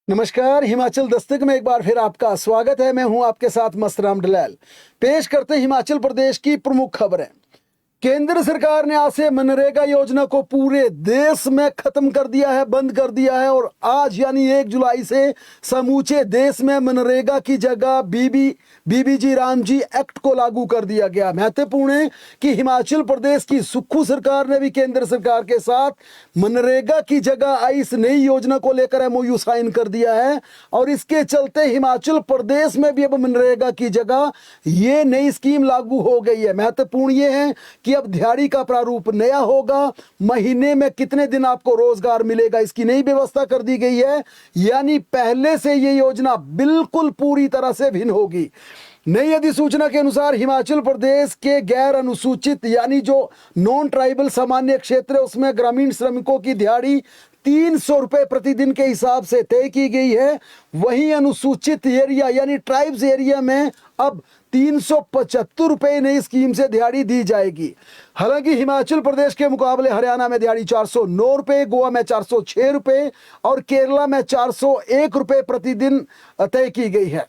नमस्कार। हिमाचल दस्तक में एक बार फिर आपका स्वागत है। मैं हूं आपके साथ मस्तराम डलैल। पेश करते हैं हिमाचल प्रदेश की प्रमुख खबरें। केंद्र सरकार ने आज से मनरेगा योजना को पूरे देश में खत्म कर दिया है, बंद कर दिया है और आज यानी 1 जुलाई से समूचे देश में मनरेगा की जगह बीबीजी रामजी एक्ट को लागू कर दिया गया। महत्वपूर्ण है कि हिमाचल प्रदेश की सुक्खू सरकार ने भी केंद्र सरकार के साथ मनरेगा की जगह आई इस नई योजना को लेकर एमओयू साइन कर दिया है और इसके चलते हिमाचल प्रदेश में भी अब मनरेगा की जगह ये नई स्कीम लागू हो गई है। महत्वपूर्ण ये है कि अब दिहाड़ी का प्रारूप नया होगा, महीने में कितने दिन आपको रोजगार मिलेगा इसकी नई व्यवस्था कर दी गई है, यानी पहले से ये योजना बिल्कुल पूरी तरह से भिन्न होगी। नई अधिसूचना के अनुसार हिमाचल प्रदेश के गैर अनुसूचित यानी जो नॉन ट्राइबल सामान्य क्षेत्र है उसमें ग्रामीण श्रमिकों की दिहाड़ी 300 रुपए प्रतिदिन के हिसाब से तय की गई है। वहीं अनुसूचित एरिया यानी ट्राइब्स एरिया में अब 375 रुपए नई स्कीम से दिहाड़ी दी जाएगी। हालांकि हिमाचल प्रदेश के मुकाबले हरियाणा में दिहाड़ी 409 रुपए, गोवा में 406 रुपए और केरला में 401 रुपए प्रतिदिन तय की गई है।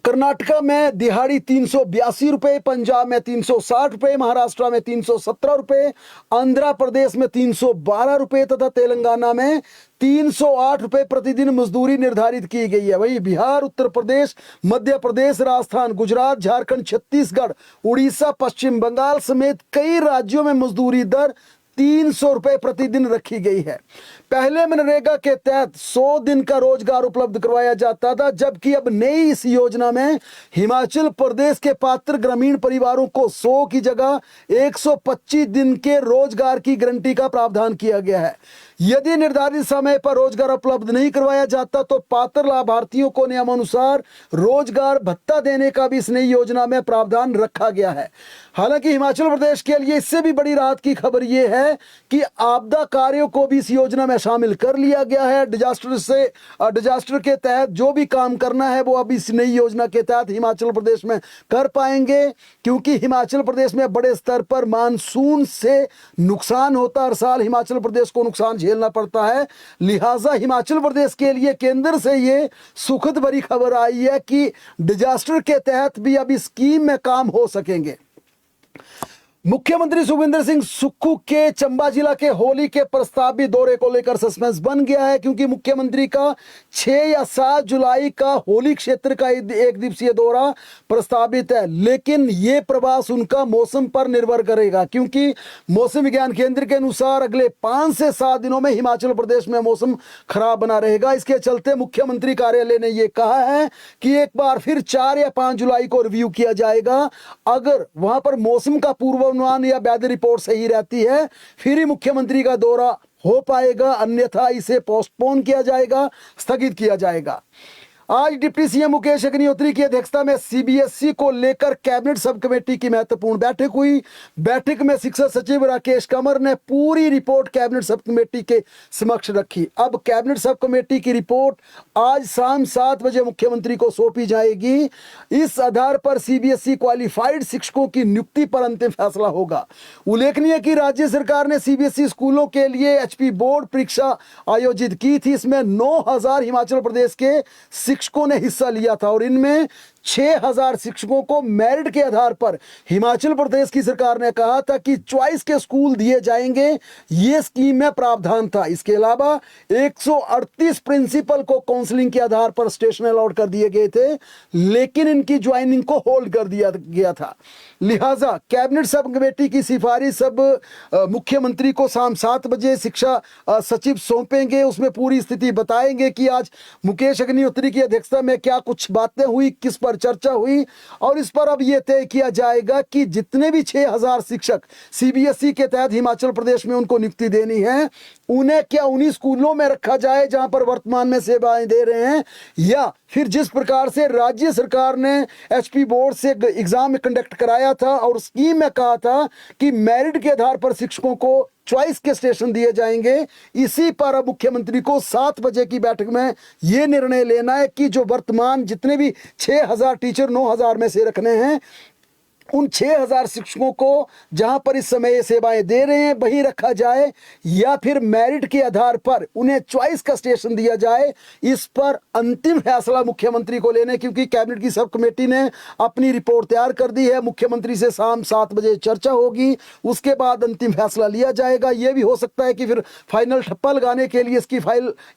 कर्नाटका में दिहाड़ी 382 रुपए, पंजाब में 360 रुपए, महाराष्ट्र में 317 रुपए, आंध्र प्रदेश में 312 रुपए तथा तेलंगाना में 308 रुपए प्रतिदिन मजदूरी निर्धारित की गई है। वहीं बिहार, उत्तर प्रदेश, मध्य प्रदेश, राजस्थान, गुजरात, झारखंड, छत्तीसगढ़, उड़ीसा, पश्चिम बंगाल समेत कई राज्यों में मजदूरी दर 300 रुपए प्रतिदिन रखी गई है। पहले मनरेगा के तहत 100 दिन का रोजगार उपलब्ध करवाया जाता था, जबकि अब नई इस योजना में हिमाचल प्रदेश के पात्र ग्रामीण परिवारों को 100 की जगह 125 दिन के रोजगार की गारंटी का प्रावधान किया गया है। यदि निर्धारित समय पर रोजगार उपलब्ध नहीं करवाया जाता तो पात्र लाभार्थियों को नियमानुसार रोजगार भत्ता देने का भी इस नई योजना में प्रावधान रखा गया है। हालांकि हिमाचल प्रदेश के लिए इससे भी बड़ी राहत की खबर यह है कि आपदा कार्यों को भी इस योजना में शामिल कर लिया गया है। डिजास्टर के तहत जो भी काम करना है वो अब इस नई योजना के तहत हिमाचल प्रदेश में कर पाएंगे, क्योंकि हिमाचल प्रदेश में बड़े स्तर पर मानसून से नुकसान होता, हर साल हिमाचल प्रदेश को नुकसान झेलना पड़ता है। लिहाजा हिमाचल प्रदेश के लिए केंद्र से ये सुखद भरी खबर आई है कि डिजास्टर के तहत भी अब इस स्कीम में काम हो सकेंगे। मुख्यमंत्री सुखविंदर सिंह सुक्खू के चंबा जिला के होली के प्रस्तावित दौरे को लेकर सस्पेंस बन गया है, क्योंकि मुख्यमंत्री का 6 या 7 जुलाई का होली क्षेत्र का एक दिवसीय दौरा प्रस्तावित है, लेकिन ये प्रवास उनका मौसम पर निर्भर करेगा, क्योंकि मौसम विज्ञान केंद्र के अनुसार अगले 5 से 7 दिनों में हिमाचल प्रदेश में मौसम खराब बना रहेगा। इसके चलते मुख्यमंत्री कार्यालय ने यह कहा है कि एक बार फिर 4 या 5 जुलाई को रिव्यू किया जाएगा। अगर वहां पर मौसम का पूर्वानुमान या वेदर रिपोर्ट सही रहती है फिर ही मुख्यमंत्री का दौरा हो पाएगा, अन्यथा इसे पोस्टपोन किया जाएगा, स्थगित किया जाएगा। आज डिप्टी सीएम मुकेश अग्निहोत्री की अध्यक्षता में सीबीएसई को लेकर कैबिनेट सब कमेटी की महत्वपूर्ण बैठक हुई। बैठक में शिक्षा सचिव राकेश कंवर ने पूरी रिपोर्ट कैबिनेट सब कमेटी के समक्ष रखी। अब कैबिनेट सब कमेटी की रिपोर्ट आज शाम 7 बजे मुख्यमंत्री को सौंपी जाएगी। इस आधार पर सीबीएसई क्वालिफाइड शिक्षकों की नियुक्ति पर अंतिम फैसला होगा। उल्लेखनीय कि राज्य सरकार ने सीबीएसई स्कूलों के लिए एचपी बोर्ड परीक्षा आयोजित की थी। इसमें 9000 हिमाचल प्रदेश के शिक्षकों ने हिस्सा लिया था और इनमें 6000 शिक्षकों को मेरिट के आधार पर हिमाचल प्रदेश की सरकार ने कहा था कि चॉइस के स्कूल दिए जाएंगे, ये स्कीम में प्रावधान था। इसके अलावा 138 प्रिंसिपल को काउंसलिंग के आधार पर स्टेशन अलॉट कर दिए गए थे, लेकिन इनकी ज्वाइनिंग को होल्ड कर दिया गया था। लिहाजा कैबिनेट सब कमेटी की सिफारिश सब मुख्यमंत्री को शाम 7 बजे शिक्षा सचिव सौंपेंगे। उसमें पूरी स्थिति बताएंगे कि आज मुकेश अग्निहोत्री की अध्यक्षता में क्या कुछ बातें हुई, किस पर चर्चा हुई, और इस पर अब यह तय किया जाएगा कि जितने भी 6000 शिक्षक सीबीएसई के तहत हिमाचल प्रदेश में उनको नियुक्ति देनी है, उन्हें क्या उन्हीं स्कूलों में रखा जाए जहां पर वर्तमान में सेवाएं दे रहे हैं, या फिर जिस प्रकार से राज्य सरकार ने एचपी बोर्ड से एग्जाम कंडक्ट कराया था और स्कीम में कहा था कि मेरिट के आधार पर शिक्षकों को चॉइस के स्टेशन दिए जाएंगे, इसी पर अब मुख्यमंत्री को 7 बजे की बैठक में यह निर्णय लेना है कि जो वर्तमान जितने भी 6000 टीचर 9000 में से रखने हैं, उन 6,000 शिक्षकों को जहां पर इस समय ये सेवाएं दे रहे हैं वहीं रखा जाए, या फिर मेरिट के आधार पर उन्हें चॉइस का स्टेशन दिया जाए, इस पर अंतिम फैसला मुख्यमंत्री को लेने, क्योंकि कैबिनेट की सब कमेटी ने अपनी रिपोर्ट तैयार कर दी है। मुख्यमंत्री से शाम 7 बजे चर्चा होगी, उसके बाद अंतिम फैसला लिया जाएगा। ये भी हो सकता है कि फिर फाइनल ठप्पा लगाने के लिए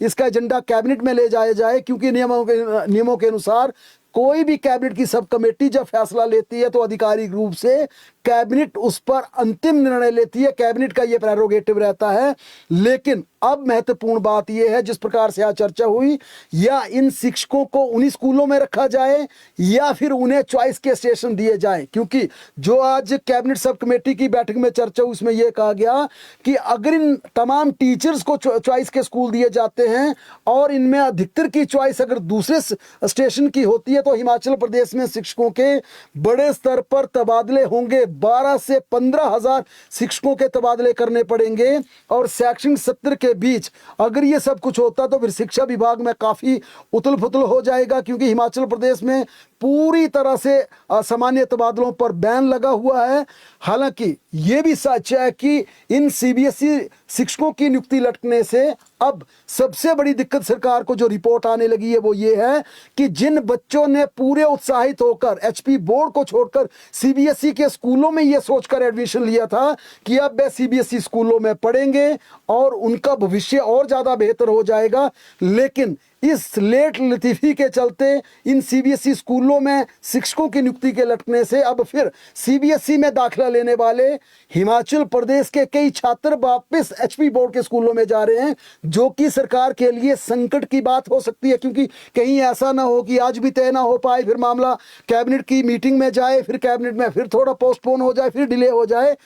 इसका एजेंडा कैबिनेट में ले जाया जाए, क्योंकि नियमों के अनुसार कोई भी कैबिनेट की सब कमेटी जब फैसला लेती है तो आधिकारिक रूप से कैबिनेट उस पर अंतिम निर्णय लेती है। कैबिनेट का यह प्रेरोगेटिव रहता है। लेकिन अब महत्वपूर्ण बात यह है, जिस प्रकार से आज चर्चा हुई, या इन शिक्षकों को उन्हीं स्कूलों में रखा जाए या फिर उन्हें चॉइस के स्टेशन दिए जाए। क्योंकि जो आज कैबिनेट सब कमेटी की बैठक में चर्चा हुई, उसमें यह कहा गया कि अगर इन तमाम टीचर्स को चॉइस के स्कूल दिए जाते हैं और इनमें अधिकतर की चॉइस अगर दूसरे स्टेशन की होती है, तो हिमाचल प्रदेश में शिक्षकों के बड़े स्तर पर तबादले होंगे। 12 से 15,000 शिक्षकों के तबादले करने पड़ेंगे। और शैक्षणिक सत्र के बीच अगर ये सब कुछ होता तो फिर शिक्षा विभाग में काफी उथल पुथल हो जाएगा, क्योंकि हिमाचल प्रदेश में पूरी तरह से असामान्य तबादलों पर बैन लगा हुआ है। हालांकि ये भी सच है कि इन सीबीएसई शिक्षकों की नियुक्ति लटकने से अब सबसे बड़ी दिक्कत सरकार को जो रिपोर्ट आने लगी है वो ये है कि जिन बच्चों ने पूरे उत्साहित होकर एचपी बोर्ड को छोड़कर सीबीएसई के स्कूलों में ये सोचकर एडमिशन लिया था कि अब वे सीबीएसई स्कूलों में पढ़ेंगे और उनका भविष्य और ज्यादा बेहतर हो जाएगा, लेकिन इस लेट लतीफी के चलते इन सीबीएसई स्कूलों में शिक्षकों की नियुक्ति के लटकने से अब फिर सीबीएसई में दाखिला लेने वाले हिमाचल प्रदेश के कई छात्र वापस एचपी बोर्ड के स्कूलों में जा रहे हैं, जो कि सरकार के लिए संकट की बात हो सकती है। क्योंकि कहीं ऐसा ना हो कि आज भी तय ना हो पाए, फिर मामला कैबिनेट की मीटिंग में जाए, फिर कैबिनेट में फिर थोड़ा पोस्टपोन हो जाए, फिर डिले हो जाए,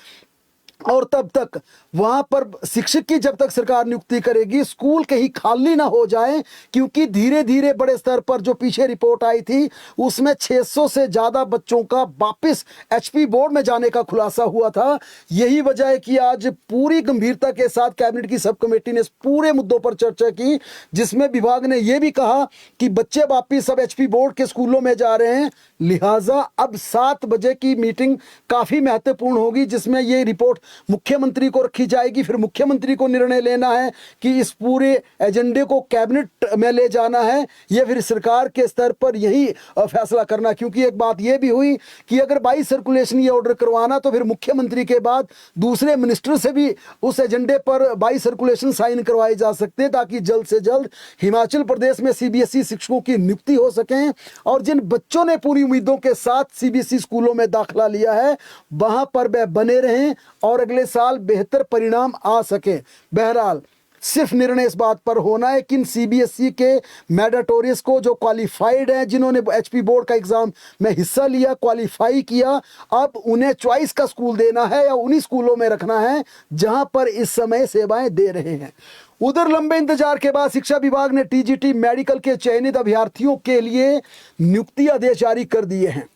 और तब तक वहां पर शिक्षक की जब तक सरकार नियुक्ति करेगी स्कूल कहीं खाली ना हो जाए। क्योंकि धीरे धीरे बड़े स्तर पर जो पीछे रिपोर्ट आई थी उसमें 600 से ज्यादा बच्चों का वापस एचपी बोर्ड में जाने का खुलासा हुआ था। यही वजह है कि आज पूरी गंभीरता के साथ कैबिनेट की सब कमेटी ने इस पूरे मुद्दों पर चर्चा की, जिसमें विभाग ने यह भी कहा कि बच्चे वापिस अब एचपी बोर्ड के स्कूलों में जा रहे हैं, लिहाजा अब 7 बजे की मीटिंग काफी महत्वपूर्ण होगी, जिसमें यह रिपोर्ट मुख्यमंत्री को रखी जाएगी। फिर मुख्यमंत्री को निर्णय लेना है कि इस पूरे एजेंडे को कैबिनेट में ले जाना है या फिर सरकार के स्तर पर यही फैसला करना। क्योंकि एक बात यह भी हुई कि अगर बाई सर्कुलेशन ये ऑर्डर करवाना तो फिर मुख्यमंत्री के बाद दूसरे मिनिस्टर से भी उस एजेंडे पर बाई सर्कुलेशन साइन करवाए जा सकते हैं, ताकि जल्द से जल्द हिमाचल प्रदेश में सीबीएसई शिक्षकों की नियुक्ति हो सके और जिन बच्चों ने पूरी उम्मीदों के साथ सीबीएसई स्कूलों में दाखिला लिया है वहां पर वे बने रहें और अगले साल बेहतर परिणाम आ सके। बहरहाल सिर्फ निर्णय इस बात पर होना है कि इन सीबीएसई के मैंडेटोरियस को जो क्वालिफाइड हैं, जिन्होंने एचपी बोर्ड का एग्जाम में हिस्सा लिया, क्वालिफाई किया, अब उन्हें चॉइस का स्कूल देना है या उन्हीं स्कूलों में रखना है जहां पर इस समय सेवाएं दे रहे हैं। उधर लंबे इंतजार के बाद शिक्षा विभाग ने टीजीटी मेडिकल के चयनित अभ्यर्थियों के लिए नियुक्ति आदेश जारी कर दिए हैं।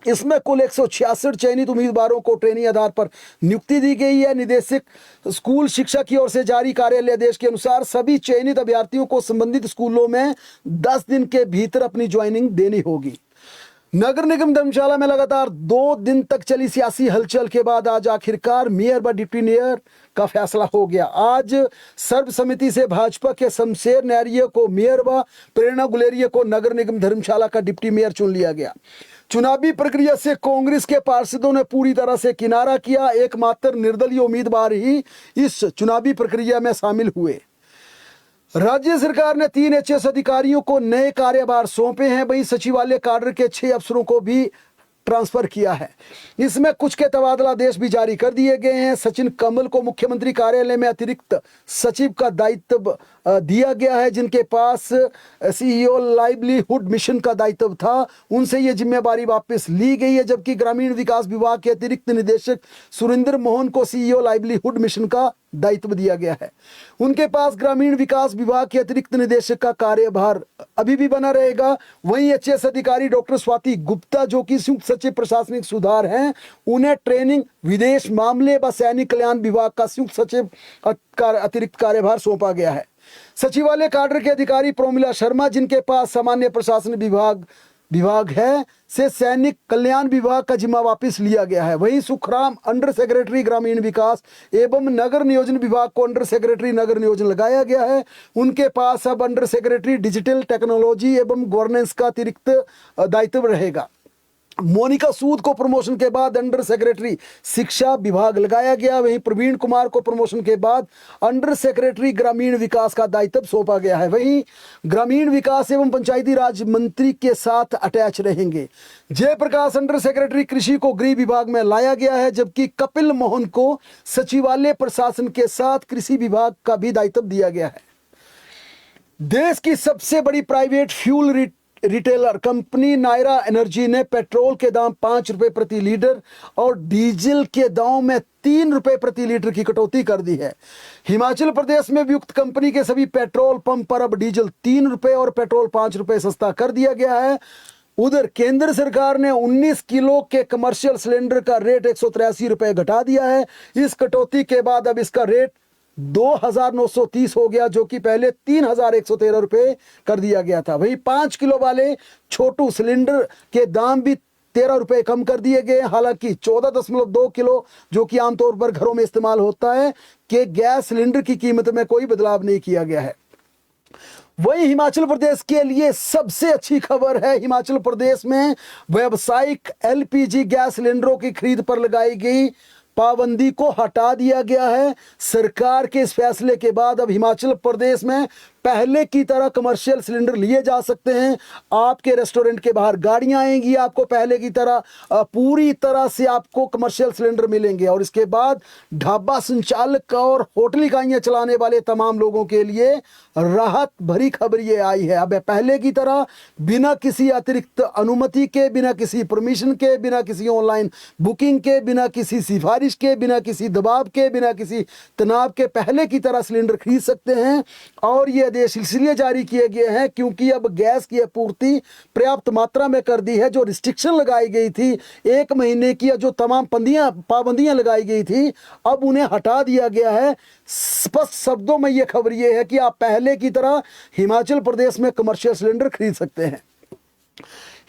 इसमें कुल 166 चयनित उम्मीदवारों को ट्रेनिंग आधार पर नियुक्ति दी गई है। निदेशक स्कूल शिक्षा की ओर से जारी कार्यालय आदेश के अनुसार सभी चयनित अभ्यर्थियों को संबंधित स्कूलों में 10 दिन के भीतर अपनी ज्वाइनिंग देनी होगी। नगर निगम धर्मशाला में लगातार 2 दिन तक चली सियासी हलचल के बाद आज आखिरकार मेयर व डिप्टी मेयर का फैसला हो गया। आज सर्वसम्मति से भाजपा के शमशेर नैरिया को मेयर व प्रेरणा गुलेरिया को नगर निगम धर्मशाला का डिप्टी मेयर चुन लिया गया। चुनावी प्रक्रिया से कांग्रेस के पार्षदों ने पूरी तरह से किनारा किया। एकमात्र निर्दलीय उम्मीदवार ही इस चुनावी प्रक्रिया में शामिल हुए। राज्य सरकार ने 3 एचएएस अधिकारियों को नए कार्यभार सौंपे हैं। वहीं सचिवालय काडर के 6 अफसरों को भी ट्रांसफर किया है। इसमें कुछ के तबादला आदेश भी जारी कर दिए गए हैं। सचिन कमल को मुख्यमंत्री कार्यालय में अतिरिक्त सचिव का दायित्व दिया गया है, जिनके पास सीईओ लाइवलीहुड मिशन का दायित्व था, उनसे ये जिम्मेवारी वापस ली गई है। जबकि ग्रामीण विकास विभाग के अतिरिक्त निदेशक सुरेंद्र मोहन को सीईओ लाइवलीहुड मिशन का दायित्व दिया गया है। उनके पास ग्रामीण विकास विभाग के अतिरिक्त निदेशक का कार्यभार अभी भी बना रहेगा। वहीं एचएएस अधिकारी डॉक्टर स्वाति गुप्ता, जो कि संयुक्त सचिव प्रशासनिक सुधार हैं, उन्हें ट्रेनिंग, विदेश मामले व सैनिक कल्याण विभाग का संयुक्त सचिव का अतिरिक्त कार्यभार सौंपा गया है। सचिवालय काडर के अधिकारी प्रोमिला शर्मा, जिनके पास सामान्य प्रशासन विभाग विभाग है से सैनिक कल्याण विभाग का जिम्मा वापस लिया गया है। वहीं सुखराम अंडर सेक्रेटरी ग्रामीण विकास एवं नगर नियोजन विभाग को अंडर सेक्रेटरी नगर नियोजन लगाया गया है। उनके पास अब अंडर सेक्रेटरी डिजिटल टेक्नोलॉजी एवं गवर्नेंस का अतिरिक्त दायित्व रहेगा। मोनिका सूद को प्रमोशन के बाद अंडर सेक्रेटरी शिक्षा विभाग लगाया गया। वहीं प्रवीण कुमार को प्रमोशन के बाद अंडर सेक्रेटरी ग्रामीण विकास का दायित्व सौंपा गया है। वहीं ग्रामीण विकास एवं पंचायती राज मंत्री के साथ अटैच रहेंगे। जयप्रकाश अंडर सेक्रेटरी कृषि को गृह विभाग में लाया गया है, जबकि कपिल मोहन को सचिवालय प्रशासन के साथ कृषि विभाग का भी दायित्व दिया गया है। देश की सबसे बड़ी private fuel retailer company Nayara Energy ने पेट्रोल के दाम 5 रुपए प्रति लीटर और डीजल के दाम में 3 रुपए प्रति लीटर की कटौती कर दी है। हिमाचल प्रदेश में वियुक्त कंपनी के सभी पेट्रोल पंप पर अब डीजल 3 रुपए और पेट्रोल 5 रुपए सस्ता कर दिया गया है। उधर केंद्र सरकार ने 19 किलो के कमर्शियल सिलेंडर का रेट 183 रुपए घटा दिया है। इस कटौती के बाद अब इसका रेट 2,930 हो गया, जो कि पहले 3,113 रुपए कर दिया गया था। वहीं 5 किलो वाले छोटू सिलेंडर के दाम भी 13 रुपए कम कर दिए गए। हालांकि 14.2 किलो जो कि आमतौर पर घरों में इस्तेमाल होता है के गैस सिलेंडर की कीमत में कोई बदलाव नहीं किया गया है। वही हिमाचल प्रदेश के लिए सबसे अच्छी खबर है। हिमाचल प्रदेश में व्यावसायिक एलपीजी गैस सिलेंडरों की खरीद पर लगाई गई पाबंदी को हटा दिया गया है। सरकार के इस फैसले के बाद अब हिमाचल प्रदेश में पहले की तरह कमर्शियल सिलेंडर लिए जा सकते हैं। आपके रेस्टोरेंट के बाहर गाड़ियां आएंगी, आपको पहले की तरह पूरी तरह से आपको कमर्शियल सिलेंडर मिलेंगे। और इसके बाद ढाबा संचालक और होटल इकाइयां चलाने वाले तमाम लोगों के लिए राहत भरी खबर ये आई है। अब पहले की तरह बिना किसी अतिरिक्त अनुमति के, बिना किसी परमिशन के, बिना किसी ऑनलाइन बुकिंग के, बिना किसी सिफारिश के, बिना किसी दबाव के, बिना किसी तनाव के पहले की तरह सिलेंडर खरीद सकते हैं। और ये आदेश इसलिए जारी किए गए हैं क्योंकि अब गैस की आपूर्ति पर्याप्त मात्रा में कर दी है। जो रिस्ट्रिक्शन लगाई गई थी 1 महीने की, जो तमाम पाबंदियां लगाई गई थी, अब उन्हें हटा दिया गया है। स्पष्ट शब्दों में यह खबर यह है कि आप पहले की तरह हिमाचल प्रदेश में कमर्शियल सिलेंडर खरीद सकते हैं।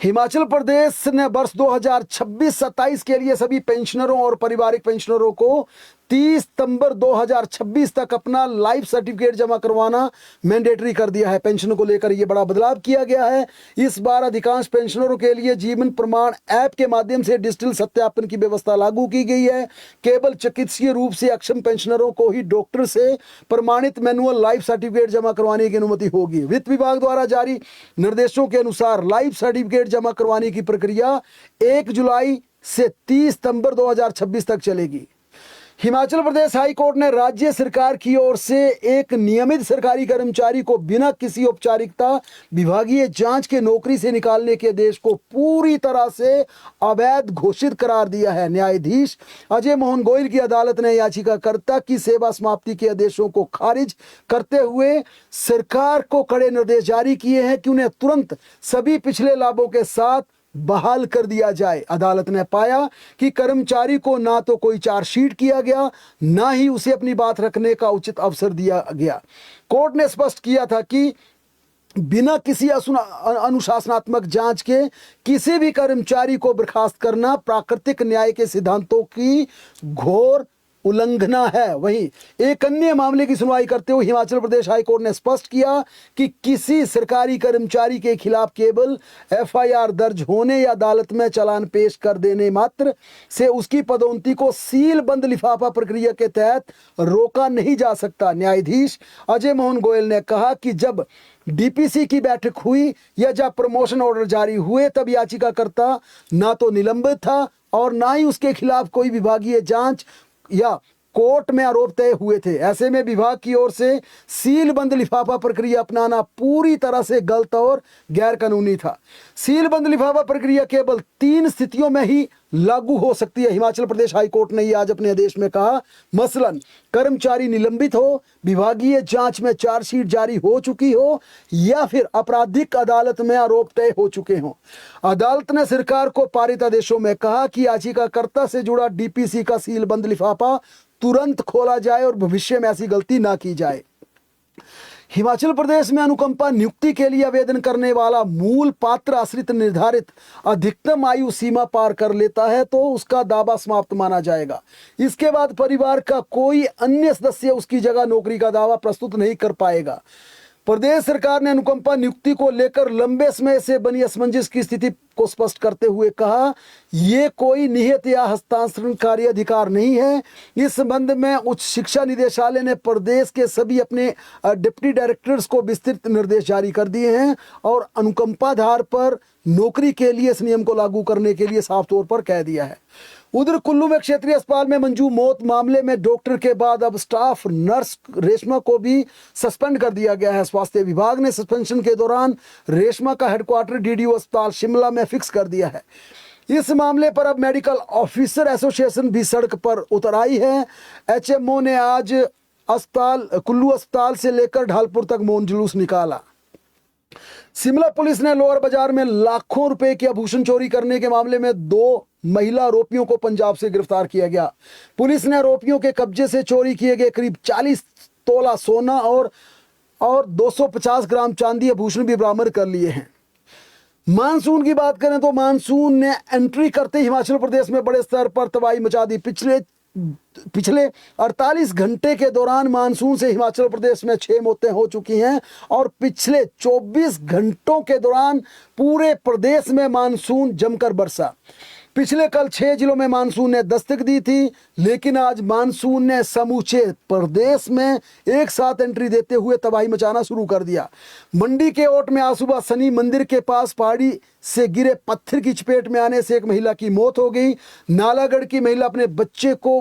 हिमाचल प्रदेश ने वर्ष 2026-27 के लिए सभी पेंशनरों और पारिवारिक पेंशनरों को 30 सितंबर 2026 तक अपना लाइफ सर्टिफिकेट जमा करवाना मैंडेटरी कर दिया है। पेंशन को लेकर यह बड़ा बदलाव किया गया है। इस बार अधिकांश पेंशनरों के लिए जीवन प्रमाण ऐप के माध्यम से डिजिटल सत्यापन की व्यवस्था लागू की गई है। केवल चिकित्सीय रूप से अक्षम पेंशनरों को ही डॉक्टर से प्रमाणित मैनुअल लाइफ सर्टिफिकेट जमा करवाने की अनुमति होगी। वित्त विभाग द्वारा जारी निर्देशों के अनुसार लाइफ सर्टिफिकेट जमा करवाने की प्रक्रिया 1 जुलाई से 30 सितंबर 2026 तक चलेगी। हिमाचल प्रदेश हाई कोर्ट ने राज्य सरकार की ओर से एक नियमित सरकारी कर्मचारी को बिना किसी औपचारिकता विभागीय जांच के नौकरी से निकालने के आदेश को पूरी तरह से अवैध घोषित करार दिया है। न्यायाधीश अजय मोहन गोयल की अदालत ने याचिकाकर्ता की सेवा समाप्ति के आदेशों को खारिज करते हुए सरकार को कड़े निर्देश जारी किए हैं कि उन्हें तुरंत सभी पिछले लाभों के साथ बहाल कर दिया जाए। अदालत ने पाया कि कर्मचारी को ना तो कोई चार्जशीट किया गया, ना ही उसे अपनी बात रखने का उचित अवसर दिया गया। कोर्ट ने स्पष्ट किया था कि बिना किसी अनुशासनात्मक जांच के किसी भी कर्मचारी को बर्खास्त करना प्राकृतिक न्याय के सिद्धांतों की घोर उल्लंघना है। वहीं एक अन्य मामले की सुनवाई करते हुए हिमाचल प्रदेश हाई कोर्ट ने स्पष्ट किया कि किसी सरकारी कर्मचारी के खिलाफ केवल एफआईआर दर्ज होने या अदालत में चालान पेश कर देने मात्र से उसकी पदोन्नति को सील बंद लिफाफा प्रक्रिया के तहत रोका नहीं जा सकता। न्यायाधीश अजय मोहन गोयल ने कहा कि जब डीपीसी की बैठक हुई या जब प्रमोशन ऑर्डर जारी हुए तब याचिकाकर्ता ना तो निलंबित था और ना ही उसके खिलाफ कोई विभागीय जांच या कोर्ट में आरोप तय हुए थे। ऐसे में विभाग की ओर से सीलबंद लिफाफा प्रक्रिया अपनाना पूरी तरह से गलत और गैर कानूनी था। सीलबंद लिफाफा प्रक्रिया केवल 3 स्थितियों में ही लागू हो सकती है। हिमाचल प्रदेश हाई कोर्ट ने यह आज अपने आदेश में कहा, मसलन कर्मचारी निलंबित हो, विभागीय जांच में चार्जशीट जारी हो चुकी हो या फिर आपराधिक अदालत में आरोप तय हो चुके हों। अदालत ने सरकार को पारित आदेशों में कहा कि याचिकाकर्ता से जुड़ा डीपीसी का सीलबंद लिफाफा तुरंत खोला जाए और भविष्य में ऐसी गलती ना की जाए। हिमाचल प्रदेश में अनुकंपा नियुक्ति के लिए आवेदन करने वाला मूल पात्र आश्रित निर्धारित अधिकतम आयु सीमा पार कर लेता है तो उसका दावा समाप्त माना जाएगा। इसके बाद परिवार का कोई अन्य सदस्य उसकी जगह नौकरी का दावा प्रस्तुत नहीं कर पाएगा। प्रदेश सरकार ने अनुकंपा नियुक्ति को लेकर लंबे समय से बनी असमंजस की स्थिति को स्पष्ट करते हुए कहा, ये कोई निहित या हस्तांतरणकारी अधिकार नहीं है। इस संबंध में उच्च शिक्षा निदेशालय ने प्रदेश के सभी अपने डिप्टी डायरेक्टर्स को विस्तृत निर्देश जारी कर दिए हैं और अनुकंपाधार पर नौकरी के लिए इस नियम को लागू करने के लिए साफ तौर पर कह दिया है। उधर कुल्लू में क्षेत्रीय अस्पताल में मंजू मौत मामले में डॉक्टर के बाद अब स्टाफ नर्स रेशमा को भी सस्पेंड कर दिया गया है। स्वास्थ्य विभाग ने सस्पेंशन के दौरान रेशमा का हेडक्वार्टर डीडीओ अस्पताल शिमला में फिक्स कर दिया है। इस मामले पर अब मेडिकल ऑफिसर एसोसिएशन भी सड़क पर उतर आई है। एचएमओ ने आज कुल्लू अस्पताल से लेकर ढालपुर तक मौन जुलूस निकाला। शिमला पुलिस ने लोअर बाजार में लाखों रुपए के आभूषण चोरी करने के मामले में 2 महिला आरोपियों को पंजाब से गिरफ्तार किया गया। पुलिस ने आरोपियों के कब्जे से चोरी किए गए करीब 40 तोला सोना और 250 ग्राम चांदी आभूषण भी बरामद कर लिए हैं। मानसून की बात करें तो मानसून ने एंट्री करते हिमाचल प्रदेश में बड़े स्तर पर तबाही मचा दी। पिछले 48 घंटे के दौरान मानसून से हिमाचल प्रदेश में 6 मौतें हो चुकी हैं और पिछले 24 घंटों के दौरान पूरे प्रदेश में मानसून जमकर बरसा। पिछले कल 6 जिलों में मानसून ने दस्तक दी थी, लेकिन आज मानसून ने समूचे प्रदेश में एक साथ एंट्री देते हुए तबाही मचाना शुरू कर दिया। मंडी के ओट में आज सुबह शनि मंदिर के पास पहाड़ी से गिरे पत्थर की चपेट में आने से एक महिला की मौत हो गई। नालागढ़ की महिला अपने बच्चे को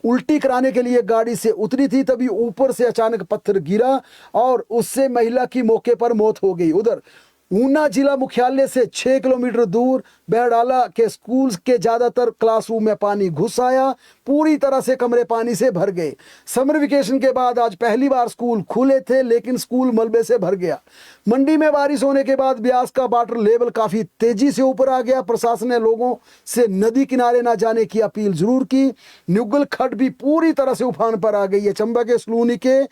उल्टी कराने के लिए गाड़ी से उतरी थी, तभी ऊपर से अचानक पत्थर गिरा और उससे महिला की मौके पर मौत हो गई। उधर ऊना जिला मुख्यालय से 6 किलोमीटर दूर बहडाला के स्कूल के ज्यादातर क्लासरूम में पानी घुस आया। पूरी तरह से कमरे पानी से भर गए। समर वेकेशन के बाद आज पहली बार स्कूल खुले थे, लेकिन स्कूल मलबे से भर गया। मंडी में बारिश होने के बाद ब्यास का वाटर लेवल काफी तेजी से ऊपर आ गया। प्रशासन ने लोगों से नदी किनारे न जाने की अपील जरूर की। न्यूगल खड्ड भी पूरी तरह से उफान पर आ गई है। चंबा के सलूनी के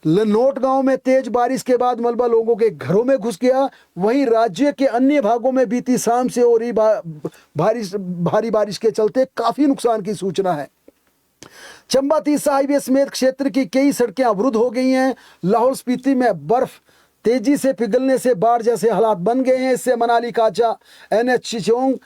लनोट गांव में तेज बारिश के बाद मलबा लोगों के घरों में घुस गया। वहीं राज्य के अन्य भागों में बीती शाम से हो रही भारी बारिश के चलते काफी नुकसान की सूचना है। चंबा तीसा हाईवे समेत क्षेत्र की कई सड़कें अवरुद्ध हो गई हैं। लाहौल स्पीति में बर्फ तेजी से पिघलने से बाढ़ जैसे हालात बन गए हैं। इससे मनाली काजा NH चिचोंग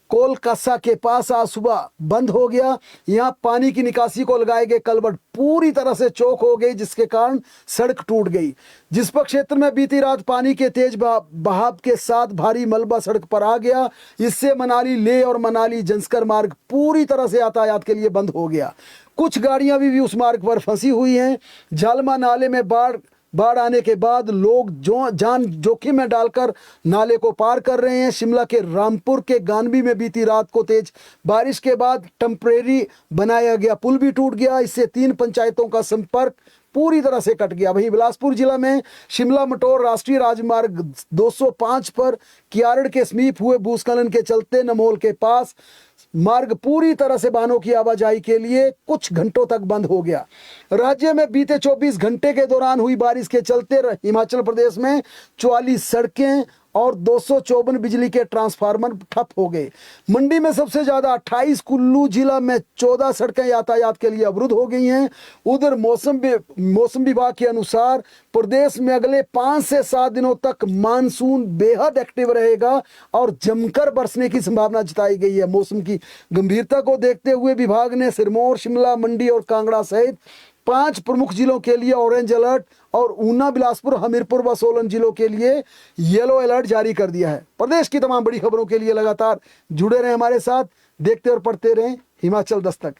कोलकाता के पास आज सुबह बंद हो गया। यहां पानी की निकासी को लगाए गए कलवर्ट पूरी तरह से चौक हो गई, जिसके कारण सड़क टूट गई। जिसपा क्षेत्र में बीती रात पानी के तेज बहाव के साथ भारी मलबा सड़क पर आ गया। इससे मनाली ले और मनाली जंस्कर मार्ग पूरी तरह से यातायात के लिए बंद हो गया। कुछ गाड़ियां भी उस मार्ग पर फंसी हुई हैं। जालमा नाले में बाढ़ आने के बाद लोग जान जोखिम में डालकर नाले को पार कर रहे हैं। शिमला के रामपुर के गानवी में बीती रात को तेज बारिश के बाद टेम्परेरी बनाया गया पुल भी टूट गया। इससे 3 पंचायतों का संपर्क पूरी तरह से कट गया। वहीं बिलासपुर जिला में शिमला मटोर राष्ट्रीय राजमार्ग 205 पर कियारड़ के समीप हुए भूस्खलन के चलते नमोल के पास मार्ग पूरी तरह से वाहनों की आवाजाही के लिए कुछ घंटों तक बंद हो गया। राज्य में बीते 24 घंटे के दौरान हुई बारिश के चलते हिमाचल प्रदेश में 44 सड़कें और 254 बिजली के ट्रांसफार्मर ठप हो गए। मंडी में सबसे ज्यादा 28, कुल्लू जिला में 14 सड़कें यातायात के लिए अवरुद्ध हो गई हैं। उधर मौसम विभाग के अनुसार प्रदेश में अगले 5 से 7 दिनों तक मानसून बेहद एक्टिव रहेगा और जमकर बरसने की संभावना जताई गई है। मौसम की गंभीरता को देखते हुए विभाग ने सिरमौर, शिमला, मंडी और कांगड़ा सहित 5 प्रमुख जिलों के लिए ऑरेंज अलर्ट और ऊना, बिलासपुर, हमीरपुर व सोलन जिलों के लिए येलो अलर्ट जारी कर दिया है। प्रदेश की तमाम बड़ी खबरों के लिए लगातार जुड़े रहें हमारे साथ। देखते और पढ़ते रहें हिमाचल दस्तक।